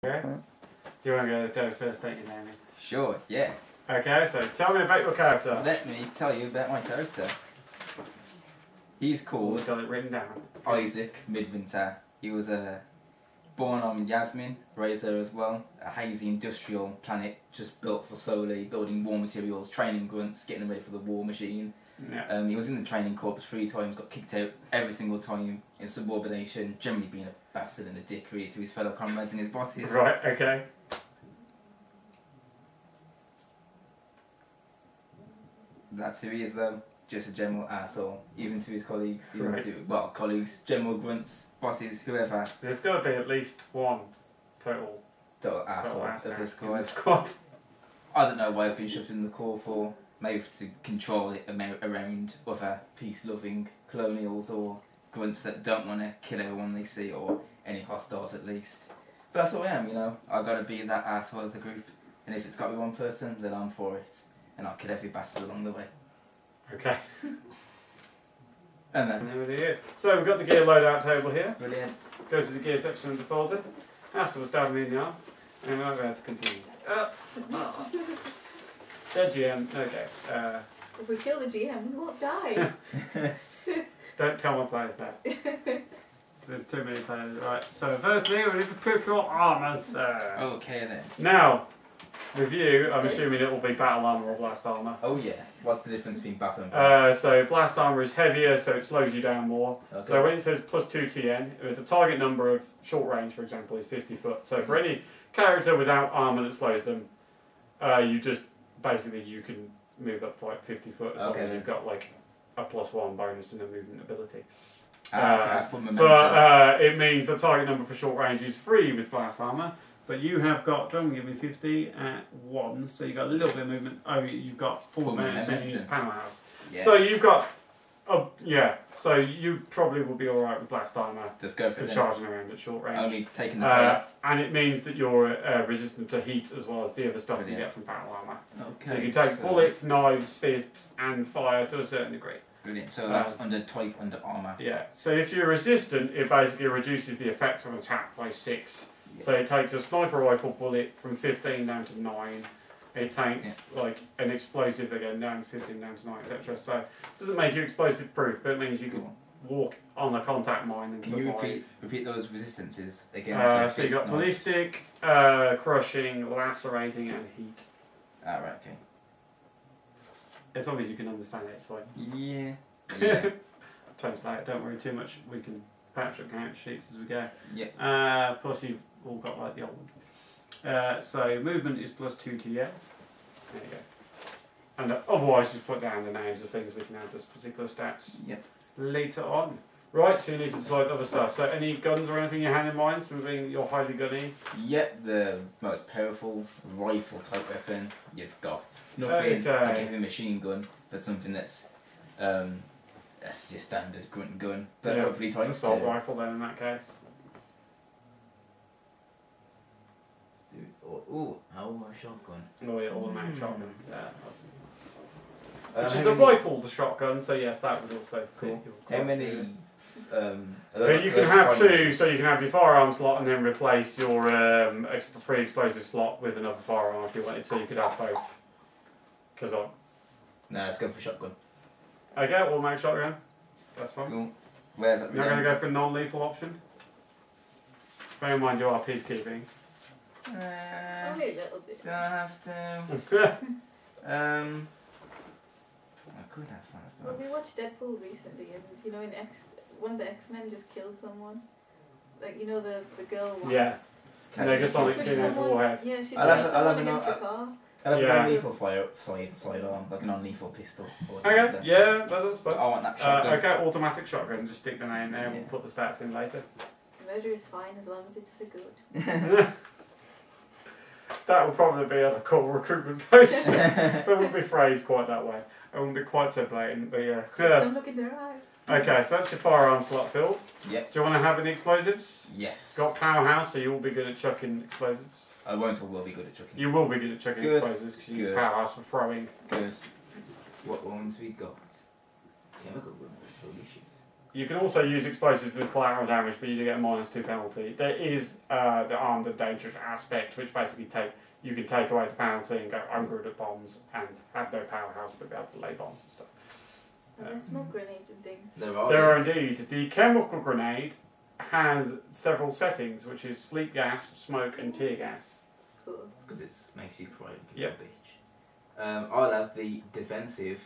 Okay. You want to go first, don't you, Naomi? Sure, yeah. Okay, so tell me about your character. Let me tell you about my character. He's called Got it written down. Isaac Midwinter. He was born on Yasmin, raised there as well. A hazy industrial planet just built for solely building war materials, training grunts, getting them ready for the war machine. Yeah. He was in the training corps 3 times, got kicked out every single time in subordination, generally being a bastard and a dick really to his fellow comrades and his bosses. Right, okay. That's who he is though, just a general asshole, even to his colleagues, even Right. to, well, colleagues, general grunts, bosses, whoever. There's got to be at least one total Asshole ass of this in the squad. squad. I don't know why I've been shoved in the corps for. Maybe to control it around other peace-loving colonials or grunts that don't want to kill everyone they see, or any hostiles at least. But that's who I am, you know. I've got to be that asshole of the group, and if it's got to be one person, then I'm for it, and I'll kill every bastard along the way. Okay. And then, So we've got the gear loadout table here. brilliant. Go to the gear section of the folder. That's what's down in the arm. And we're going to continue. Dead GM, okay. If we kill the GM, we won't die. Don't tell my players that. There's too many players. Right, so firstly we need to pick your armour, sir. Okay then. Now, with you, I'm assuming it will be battle armour or blast armour. Oh yeah. What's the difference between battle and blast? So blast armour is heavier, so it slows you down more. Okay. So when it says plus 2 TN, the target number of short range, for example, is 50 foot. So for any character without armour that slows them, you can move up to like 50 foot as long as you've got like a +1 bonus in the movement ability. But it means the target number for short range is 3 with blast armour. But you have got, John, give me 50 at 1, so you've got a little bit of movement. Oh, you've got full movement, so you use powerhouse. Yeah. So you've got, so you probably will be alright with blast armour. Let's go for charging around at short range. Only taking the fire. And it means that you're resistant to heat as well as the other stuff you get from battle armour. Okay. So you can take bullets, knives, fists, and fire to a certain degree. Brilliant. So that's under armour. Yeah. So if you're resistant, it basically reduces the effect of an attack by 6. Yeah. So it takes a sniper rifle bullet from 15 down to 9. It takes like an explosive again down to 15 down to 9, etc. So it doesn't make you explosive proof, but it means you can walk on a contact mine and survive. Can you repeat those resistances again? So you've got ballistic, crushing, lacerating, and heat. Ah, right, okay. As long as you can understand it, it's fine. Yeah. Yeah. Translate. Don't worry too much. We can patch up character sheets as we go. Yeah. Plus you've all got like the old ones. So movement is plus 2 TN. There you go. And otherwise just put down the names of things we can add as particular stats later on. Right, so you need to decide other stuff. So any guns or anything you have in mind, something you're highly gunny? Yep, the most powerful rifle type weapon you've got. Nothing like a heavy machine gun, but something that's your standard grunt gun. But hopefully times assault rifle then in that case. Ooh, how a shotgun. Oh yeah, automatic shotgun. Yeah. Which is a rifled shotgun, so yes, that would also cool. How many? You can have 2, so you can have your firearm slot and then replace your free explosive slot with another firearm if you wanted, so you could have both. No, let's go for shotgun. Okay, automatic shotgun. That's fine. Cool. Where's that? You're not going to go for a non-lethal option? Bear in mind you are peacekeeping. Only a little bit. Don't have to. I could have fun. Well, we watched Deadpool recently, and you know, one of the X-Men just killed someone. Like, you know, the girl one. Yeah. Negasonic teenage warhead. Yeah, she's pushed someone against the car. I'll have a non-lethal sidearm, like a non-lethal pistol. Okay, yeah, that's fine. I want that shotgun. Okay, automatic shotgun, just stick the name there, we'll put the stats in later. Murder is fine as long as it's for good. That would probably be on a cool recruitment post. That wouldn't be phrased quite that way. It wouldn't be quite so blatant, but yeah. Just don't look in their eyes. Okay, so that's your firearm slot filled. Yep. Do you want to have any explosives? Yes. Got powerhouse, so you will be good at chucking explosives. I won't or will be good at chucking. You will be good at chucking explosives because you use powerhouse for throwing. Good. What ones we got? Chemical gun. Holy shit. You can also use explosives with collateral damage, but you do get a -2 penalty. There is the armed and dangerous aspect, which basically you can take away the penalty and go ungood at bombs and have no powerhouse, but be able to lay bombs and stuff. And there's smoke grenades and things. There There are indeed. The chemical grenade has several settings, which is sleep gas, smoke, and tear gas. Cool. Because it makes you cry like a Yep. bitch. I'll have the defensive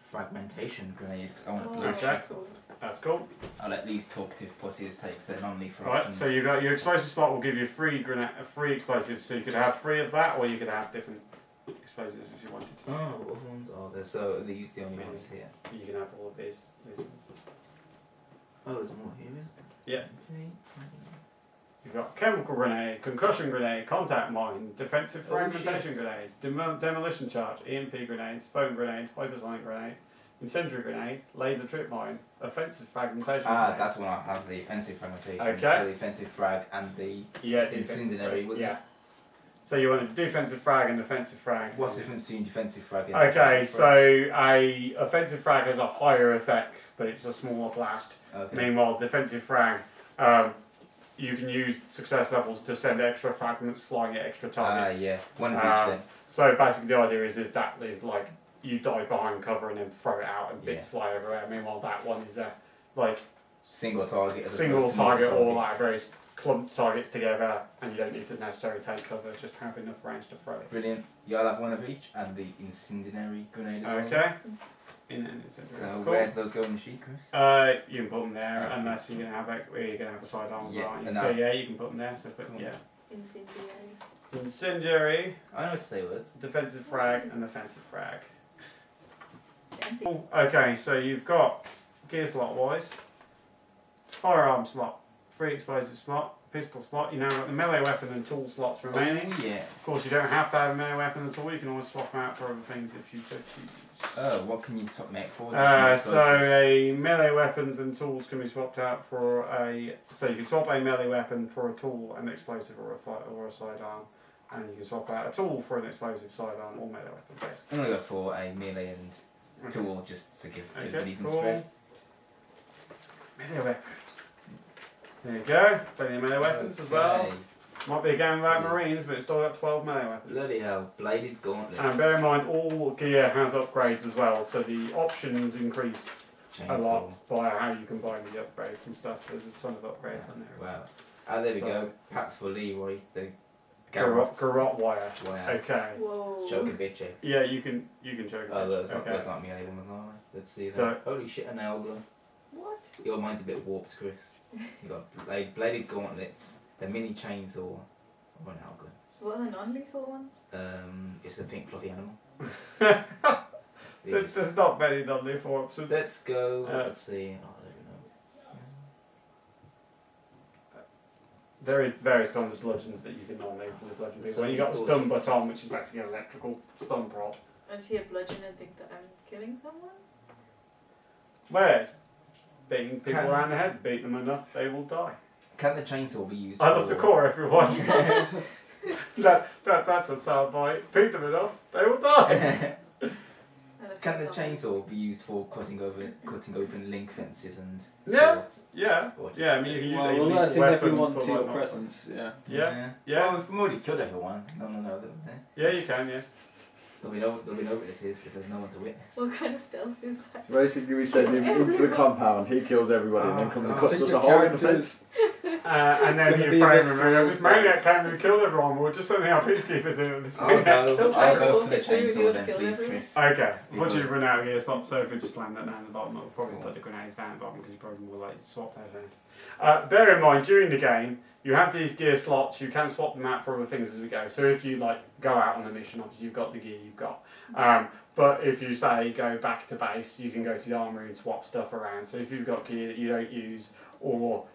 fragmentation grenade because I want to blow Okay. shit. Cool. That's cool. I'll let these talkative pussies take their non-lethal Right, options. so you got your explosive slot will give you free explosives, so you could have 3 of that, or you could have different explosives if you wanted to. Oh, what other ones are there? So are these the only ones here? You can have all of these. Oh, there's more here, isn't there? Yeah. Okay. You've got chemical grenade, concussion grenade, contact mine, defensive Oh, fragmentation shit. grenade, demolition charge, EMP grenades, foam grenade, hypersonic grenade, incendiary grenade, laser trip mine, offensive fragmentation grenade. That's when I have the offensive fragmentation. Okay. So the offensive frag and the Yeah, defensive incendiary, frag. was Yeah. it? So you want a defensive frag and defensive frag. What's the difference between defensive frag and Okay, offensive frag? so a offensive frag has a higher effect, but it's a smaller blast. Okay. Meanwhile, defensive frag, you can use success levels to send extra fragments flying at extra targets. Yeah. One of each then. So basically, the idea is that is like you dive behind cover and then throw it out and bits fly everywhere. Meanwhile, that one is a like Single target as single opposed to target or multi-target. like very clumped targets together, and you don't need to necessarily take cover. Just have enough range to throw it. Brilliant. You'll have one of each and the incendiary grenade as well. Okay. So Cool. where do those go in the sheet, Chris? You can put them there Okay. unless you're gonna have you're gonna have a sidearm as Yeah, well. aren't you? and So that- yeah, you can put them there. So put Cool. yeah. Incendiary. Incendiary, I know how to say words. defensive frag, and offensive frag. Fancy. Okay, so you've got gear slot wise, firearm slot, free explosive slot, pistol slot. You now got the melee weapon and tool slots remaining. Oh, yeah. Of course, you don't have to have a melee weapon at all. You can always swap them out for other things if you so choose. Oh, what can you make for? So a melee weapons and tools can be swapped out for a. So you can swap a melee weapon for a tool, an explosive, or a sidearm, and you can swap out a tool for an explosive, sidearm, or melee weapon. Basically. I'm gonna go for a melee and tool just to give it an even spread. Melee weapon. There you go. Plenty of melee weapons as well. Okay. Might be a game without marines, but it's still got 12 melee weapons. Bloody hell, bladed gauntlets. And bear in mind, all gear has upgrades as well, so the options increase a lot by how you combine the upgrades and stuff. So there's a ton of upgrades on there. Wow. Oh, there we So- go. Pats for Leroy, the Garrote wire. Wow. Okay. Whoa. Choke a bitch, eh? Yeah, you can choke it. Oh, those okay. aren't melee ones, are they? Let's see So- them. Holy shit, a nail gun. What? Your mind's a bit warped, Chris. You got bladed gauntlets, a mini chainsaw, or an nail gun. What are the non-lethal ones? It's a pink fluffy animal. There's not many non-lethal options. Let's go. Uh, Let's see. Oh, I don't know. There is various kinds of bludgeons that you can non-lethally bludgeon people. So When you got the cool. stun baton, which is basically an electrical stun prod. And hear bludgeon and think that I'm killing someone? Where it's beating people Can- around the head, beat them enough, they will die. Can the chainsaw be used? I love the core, everyone. That's a soundbite. Beat them enough, they will die. And if Can the it's someone- chainsaw be used for cutting open link fences and Yeah. swords? Yeah, Or just- yeah. I mean, you can use Well, a we're lethal letting weapon everyone for to your like, presence, yeah. Yeah. Yeah. Well, we've already killed everyone. No. Yeah, you can. Yeah. There'll be no witnesses if there's no one to witness. What kind of stealth is that? So basically, we send him into the compound, he kills everybody, and then comes and Oh, cuts us secret a hole in the characters. fence. And then Gonna you be frame a bit him. This cruel. maniac came and killed everyone. We're just sending our peacekeepers in. And this I'll maniac go. killed I'll everyone. go for the Both of you chainsaw would then, kill please, everyone. Chris. Okay, once you've Because- run out of gear slots, so if we just land that down the bottom, I'll probably put the grenades down the bottom because you probably more likely to swap those around. Bear in mind, during the game, you have these gear slots, you can swap them out for other things as we go. So if you like go out on a mission, obviously you've got the gear you've got. But if you say go back to base, you can go to the armory and swap stuff around. So if you've got gear that you don't use, or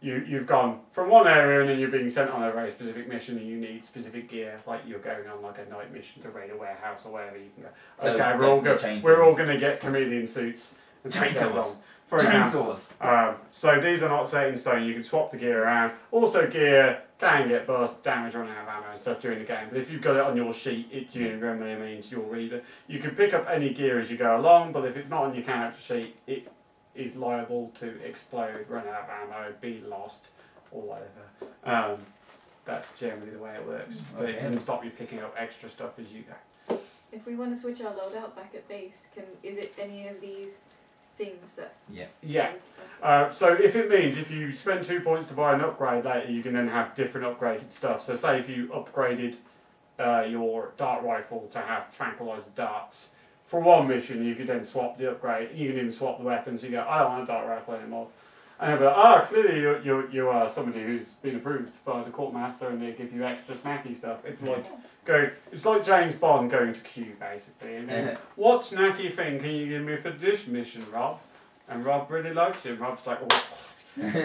you've gone from one area and then you're being sent on a very specific mission and you need specific gear, like you're going on like a night mission to raid a warehouse or wherever, you can go. So Okay, definitely we're all chainsaws. going to get chameleon suits and take those Chainsaws. on, for example. Chainsaws. So these are not set in stone. You can swap the gear around. Also, gear can get burst, damage, running out of ammo and stuff during the game. But if you've got it on your sheet, it generally means you'll read it. You can pick up any gear as you go along, but if it's not on your character sheet, it is liable to explode, run out of ammo, be lost, or whatever. That's generally the way it works, but it doesn't stop you picking up extra stuff as you go. If we want to switch our loadout back at base, is it any of these things that? Yeah. So if it means if you spend 2 points to buy an upgrade later, you can then have different upgraded stuff. So say if you upgraded your dart rifle to have tranquilizer darts, for one mission you could then swap the upgrade. You can even swap the weapons. You go, I don't want a dart rifle anymore. And they'll be like, clearly you are somebody who's been approved by the courtmaster, and they give you extra snacky stuff. It's like James Bond going to Q basically. And then, what snacky thing can you give me for this mission, Rob? And Rob really likes him. Rob's like, oh,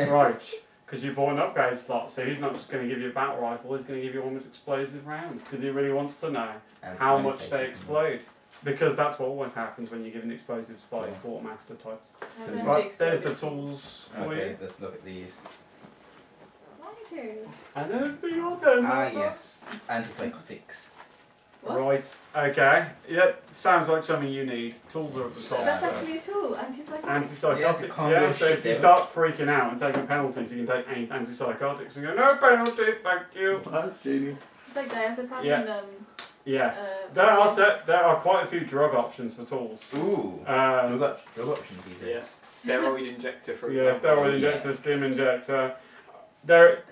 right, because you bought an upgrade slot, so he's not just going to give you a battle rifle. He's going to give you one with explosive rounds because he really wants to know how much they explode. Because that's what always happens when you give an explosives by quartermaster types. So right, there's the tools for you. Okay, let's look at these. And then it'll be your turn. Yes. Antipsychotics. What? Right, okay. Yep, sounds like something you need. Tools are at the top. That's actually a tool, antipsychotic. Antipsychotics, yeah. So if you start freaking out and taking penalties, you can take antipsychotics and go, no penalty, thank you. That's genius. It's like diazepam Yeah. and Yeah. There are quite a few drug options for tools. Ooh. Drug options these days. Yes. Steroid injector, for Yeah, example. steroid injector, stim injector.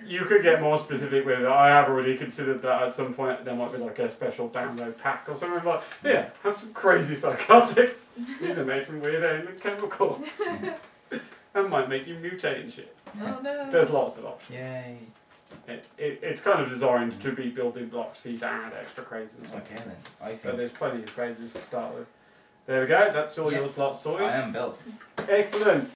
You could get more specific with it. I have already considered that at some point there might be like a special download pack or something like, yeah, have some crazy psychotics. These are made from weird alien chemicals. That might make you mutate and shit. Oh no. There's lots of options. Yay. It's kind of designed to be building blocks for you to add extra craziness. Okay then. I So think there's plenty of craziness to start with. There we go, that's all your slots sorted. I am built. Excellent.